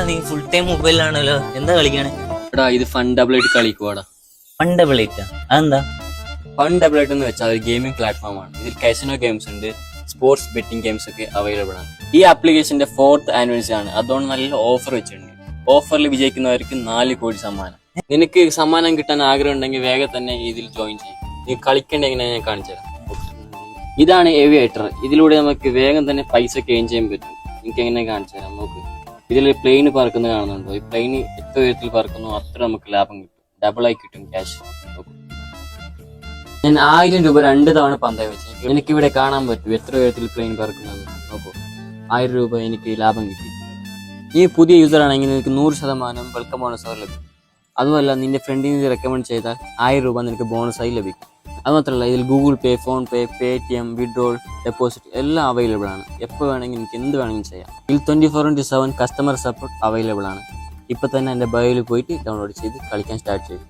നീ full time മൊബൈലിലാണല്ലോ, എന്താ കളിക്കണേ? എടാ ഇത് ഫണ്ടബിളായിട്ട് കളിക്കുവാടാ. ഫണ്ടബിളേറ്റാ? അതെന്താ? ഫണ്ടബിളായിട്ട് എന്ന് വെച്ചാൽ ഒരു ഗെയിമിംഗ് പ്ലാറ്റ്ഫോമാണ്. ഇതിൽ കാസിനോ ഗെയിംസ് ഉണ്ട്, സ്പോർട്സ് ബെറ്റിംഗ് ഗെയിംസ് ഒക്കെ അവൈലബിൾ ആണ്. ഈ ആപ്ലിക്കേഷന്റെ 4th ആനിവേഴ്സറി ആണ്. അതുകൊണ്ട് നല്ല ഓഫർ വെച്ചിട്ടുണ്ട്. ഓഫറിൽ വിജയിക്കുന്നവർക്ക് 4 കോടി സമ്മാനം. നിനക്ക് സമ്മാനം കിട്ടാൻ ആഗ്രഹം ഉണ്ടെങ്കിൽ വേഗം തന്നെ ഇതിൽ ജോയിൻ ചെയ്യും. നീ കളിക്കേണ്ട എങ്ങനെയാ ഞാൻ കാണിച്ചു തരാം. ഇതാണ് ഏവിയേറ്റർ. ഇതിലൂടെ നമുക്ക് വേഗം തന്നെ പൈസ ഗെയിൻ ചെയ്യാൻ പറ്റും. എനിക്ക് എങ്ങനെ കാണിച്ചു തരാം. നോക്ക്, ഇതിൽ പ്ലെയിൻ പറക്കുന്നത് കാണുന്നുണ്ടോ? ഈ പ്ലെയിൻ എത്ര ഉയരത്തിൽ പറക്കുന്നോ അത്ര നമുക്ക് ലാഭം കിട്ടും. ഡബിളായി കിട്ടും ക്യാഷ്. ഞാൻ 1000 രൂപ 2 തവണ പന്തയം വെച്ചു. എനിക്കിവിടെ കാണാൻ പറ്റും എത്ര ഉയരത്തിൽ പ്ലെയിൻ പറക്കുന്നത്. നോക്കൂ, 1000 രൂപ എനിക്ക് ലാഭം കിട്ടി. നീ പുതിയ യൂസർ ആണെങ്കിൽ നിനക്ക് 100% വെൽക്കം ബോണസ് ലഭിക്കും. അതുമല്ല, നിന്റെ ഫ്രണ്ടിന് റെക്കമെൻഡ് ചെയ്താൽ 1000 രൂപ നിനക്ക് ബോണസായി ലഭിക്കും. അതുമാത്രമല്ല, ഇതിൽ Google pay, phone pay, Paytm, withdrawal, deposit എല്ലാം അവൈലബിൾ ആണ്. എപ്പോൾ വേണമെങ്കിൽ എനിക്ക് എന്ത് വേണമെങ്കിലും ചെയ്യാം. ഇതിൽ 24/7 കസ്റ്റമർ സപ്പോർട്ട് അവൈലബിൾ ആണ്. ഇപ്പം തന്നെ എൻ്റെ ബയോയിൽ പോയിട്ട് ഡൗൺലോഡ് ചെയ്ത് കളിക്കാൻ സ്റ്റാർട്ട് ചെയ്യും.